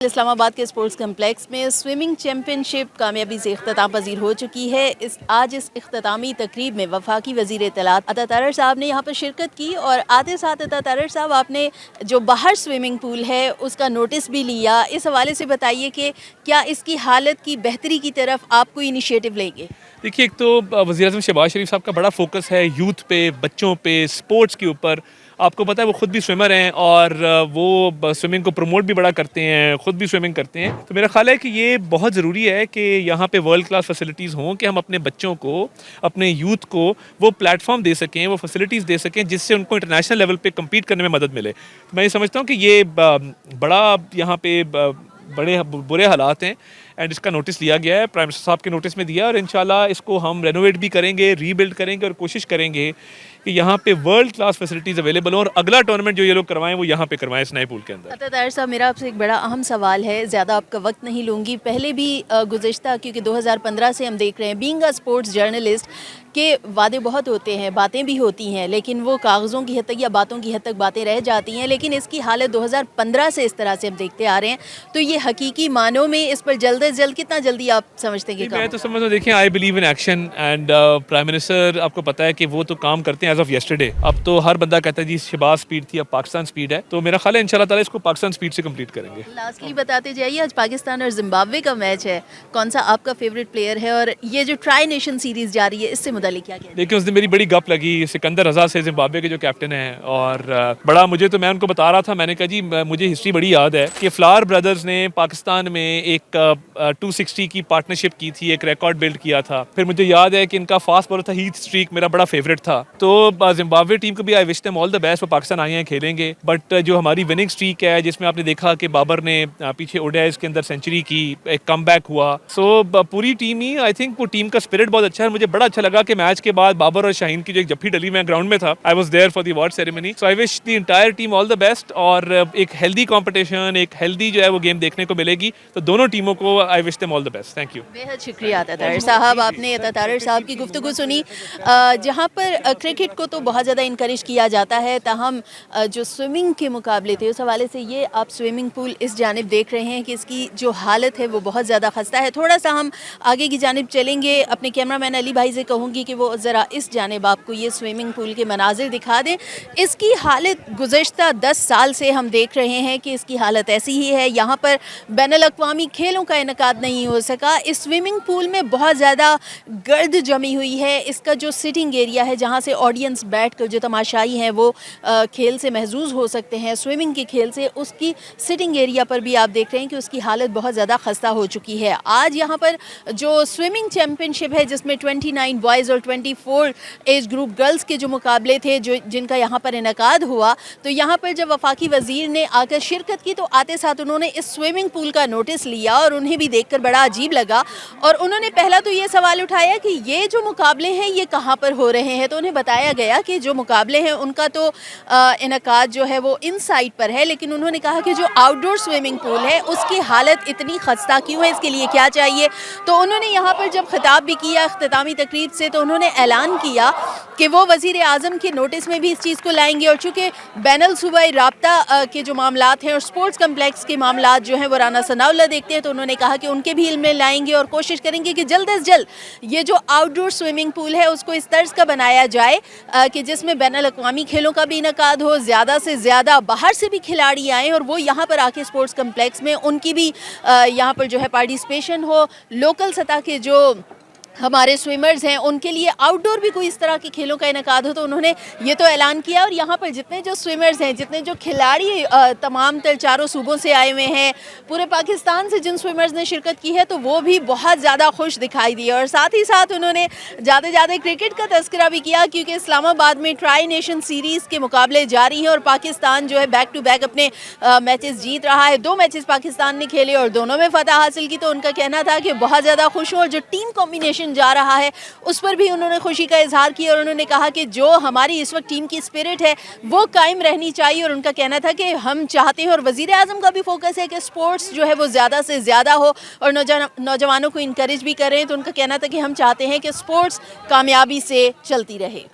इस्लामाबाद के sports complex में swimming championship कामयाबी से इख्तिताम पजीर हो चुकी है। आज इस इख्तितामी तकरीब में वफाकी वज़ीर इत्तलात अता तारर साहब ने यहाँ पर शिरकत की और आते साथ अता तारर साहब आपने जो बाहर स्विमिंग पूल है उसका नोटिस भी लिया। इस हवाले से बताइए कि क्या इसकी हालत की बेहतरी की तरफ आप कोई इनिशिएटिव लेंगे? देखिए, एक तो वज़ीर-ए-आज़म शहबाज शरीफ साहब का बड़ा फोकस है यूथ पे, बच्चों पे, स्पोर्ट्स के ऊपर। आपको पता है वो ख़ुद भी स्विमर हैं और वो स्विमिंग को प्रमोट भी बड़ा करते हैं, ख़ुद भी स्विमिंग करते हैं। तो मेरा ख़्याल है कि ये बहुत ज़रूरी है कि यहाँ पे वर्ल्ड क्लास फैसिलिटीज़ हों कि हम अपने बच्चों को, अपने यूथ को वो प्लेटफॉर्म दे सकें, वो फैसिलिटीज़ दे सकें जिससे उनको इंटरनेशनल लेवल पे कम्पीट करने में मदद मिले। तो मैं ये समझता हूँ कि ये बड़ा यहाँ पे बड़े बुरे हालात हैं एंड इसका नोटिस लिया गया है, प्राइम मिनिस्टर साहब के नोटिस में दिया और इंशाल्लाह इसको हम रेनोवेट भी करेंगे, रीबिल्ड करेंगे और कोशिश करेंगे कि यहाँ पे वर्ल्ड क्लास फैसिलिटीज़ अवेलेबल हों और अगला टूर्नामेंट जो ये लोग करवाएं वो यहाँ पे करवाएं इस नए पूल के अंदर। अता तारर साहब, मेरा आपसे एक बड़ा अहम सवाल है, ज़्यादा आपका वक्त नहीं लूँगी। पहले भी गुज़िश्ता क्योंकि 2015 से हम देख रहे हैं, बीइंग अ स्पोर्ट्स जर्नलिस्ट के वादे बहुत होते हैं, बातें भी होती हैं, लेकिन वो कागज़ों की हद तक या बातों की हद तक बातें रह जाती हैं। लेकिन इसकी हालत 2015 से इस तरह से हम देखते आ रहे हैं, तो ये हकीकी मानों में इस पर जल्द अज जल्द कितना जल्दी आप समझते हैं कि मैं तो समझता हूँ, देखिए, I believe in action and prime minister आपको पता है कि वो तो काम करते हैं एज ऑफ येस्टरडे। अब तो हर बंदा कहता है जी शहबाज स्पीड थी, अब पाकिस्तान स्पीड है। तो मेरा ख्याल है इंशाल्लाह ताला इसको पाकिस्तान स्पीड से कंप्लीट करेंगे। लास्टली बताते जाइए, आज पाकिस्तान और जिम्बाब्वे का मैच है, कौन सा आपका फेवरेट प्लेयर है और ये जो ट्राई नेशन सीरीज जा रही है इससे मुताल्लिक क्या कहते हैं? देखिए, उस दिन मेरी बड़ी गप लगी सिकंदर रजा से, जिम्बाब्वे के जो कैप्टन हैं, और बड़ा मुझे तो, मैं उनको बता रहा था, मैंने कहा जी मुझे हिस्ट्री बड़ी याद है कि फ्लावर ब्रदर्स ने पाकिस्तान में एक 260 की पार्टनरशिप की थी, एक रिकॉर्ड बिल्ड किया था। फिर मुझे याद है कि इनका फास्ट बॉलर था हीथ स्ट्रीक, मेरा बड़ा फेवरेट था। तो जिम्बाब्वे टीम को भी I wish them all the best, वो पाकिस्तान आए हैं, खेलेंगे। बट जो हमारी विनिंग स्ट्रीक है जिसमें आपने देखा कि बाबर ने पीछे ओडीआईज़ के अंदर सेंचुरी की, एक कमबैक हुआ। सो पूरी टीम ही, आई थिंक वो टीम का स्पिरिट बहुत अच्छा है। मुझे बड़ा अच्छा लगा कि मैच के बाद बाबर और शाहीन की जो एक जफ्फी डली, मैं ग्राउंड में था, I was there for the award ceremony. So I wish the entire team all the best और एक हेल्दी कंपटीशन, एक हेल्दी जो है वो गेम देखने को मिलेगी। तो दोनों टीमों को I wish them all the best. Thank you. बेहद शुक्रिया अता तारर साहब, आपने अता तारर साहब की गुफ्तगू सुनी। जहाँ पर क्रिकेट को तो बहुत ज़्यादा इनकरेज किया जाता है, ताहम जो स्विमिंग के मुकाबले थे उस हवाले से ये आप स्विमिंग पूल इस जानिब देख रहे हैं कि इसकी जो हालत है वो बहुत ज़्यादा खस्ता है। थोड़ा सा हम आगे की जानिब चलेंगे, अपने कैमरामैन अली भाई से कहूँगी कि वो ज़रा इस जानिब आपको ये स्विमिंग पूल के मनाजिर दिखा दें। इसकी हालत गुज़श्ता 10 साल से हम देख रहे हैं कि इसकी हालत ऐसी ही है। यहाँ पर बैनुल-अक़वामी खेलों का इनेकाद नहीं हो सका। इस स्विमिंग पूल में बहुत ज़्यादा गर्द जमी हुई है। इसका जो सिटिंग एरिया है जहाँ से ऑडियंस बैठ कर, जो तमाशाई हैं वो खेल से महजूज़ हो सकते हैं, स्विमिंग के खेल से, उसकी सिटिंग एरिया पर भी आप देख रहे हैं कि उसकी हालत बहुत ज़्यादा खस्ता हो चुकी है। आज यहाँ पर जो स्विमिंग चैम्पियनशिप है जिसमें 29 बॉयज़ और 24 एज ग्रुप गर्ल्स के जो मुकाबले थे, जो जिनका यहाँ पर इनेकाद हुआ, तो यहाँ पर जब वफाकी वज़ीर ने आकर शिरकत की तो आते साथ उन्होंने इस स्विमिंग पूल का नोटिस लिया और उन्हें भी देखकर बड़ा अजीब लगा। और उन्होंने पहला तो ये सवाल उठाया कि ये जो मुकाबले हैं ये कहाँ पर हो रहे हैं। तो उन्हें बताया गया कि जो मुकाबले हैं उनका तो इनेकाद जो है वो इन साइड पर है, लेकिन उन्होंने कहा कि जो आउटडोर स्विमिंग पूल है उसकी हालत इतनी खस्ता क्यों है, इसके लिए क्या चाहिए। तो उन्होंने यहाँ पर जब खिताब भी किया इख्तितामी तकरीब से, तो उन्होंने ऐलान किया कि वो वज़ीर आज़म के नोटिस में भी इस चीज़ को लाएंगे और चूँकि बैनुल सूबाई राब्ता के जो मामलात हैं और स्पोर्ट्स कम्प्लेक्स के मामलात जो हैं वो राना सनाउल्लाह देखते हैं, तो उन्होंने कहा कि उनके भी इल्म में लाएंगे और कोशिश करेंगे कि जल्द अज जल्द ये जो आउटडोर स्विमिंग पूल है उसको इस तर्ज का बनाया जाए कि जिसमें बैनुल-अक़वामी खेलों का भी इनेकाद हो, ज़्यादा से ज़्यादा बाहर से भी खिलाड़ी आएँ और वो यहाँ पर आके स्पोर्ट्स कम्प्लेक्स में उनकी भी यहाँ पर जो है पार्टिसिपेशन हो। लोकल सतह के जो हमारे स्विमर्स हैं उनके लिए आउटडोर भी कोई इस तरह के खेलों का इनेकाद हो। तो उन्होंने ये तो ऐलान किया और यहाँ पर जितने जो स्विमर्स हैं, जितने जो खिलाड़ी तमाम तर चारों सूबों से आए हुए हैं, पूरे पाकिस्तान से जिन स्विमर्स ने शिरकत की है, तो वो भी बहुत ज़्यादा खुश दिखाई दिए। और साथ ही साथ उन्होंने जाते जाते क्रिकेट का तस्करा भी किया क्योंकि इस्लामाबाद में ट्राई नेशन सीरीज़ के मुकाबले जारी हैं और पाकिस्तान जो है बैक टू बैक अपने मैचेस जीत रहा है। 2 मैचेस पाकिस्तान ने खेले और दोनों में फ़तह हासिल की। तो उनका कहना था कि बहुत ज़्यादा खुश हूँ और जो टीम कॉम्बिनेशन जा रहा है उस पर भी उन्होंने खुशी का इजहार किया और उन्होंने कहा कि जो हमारी इस वक्त टीम की स्पिरिट है वो कायम रहनी चाहिए। और उनका कहना था कि हम चाहते हैं, और वज़ीर आज़म का भी फोकस है कि स्पोर्ट्स जो है वो ज़्यादा से ज़्यादा हो और नौजवानों को इनकरेज भी करें। तो उनका कहना था कि हम चाहते हैं कि स्पोर्ट्स कामयाबी से चलती रहे।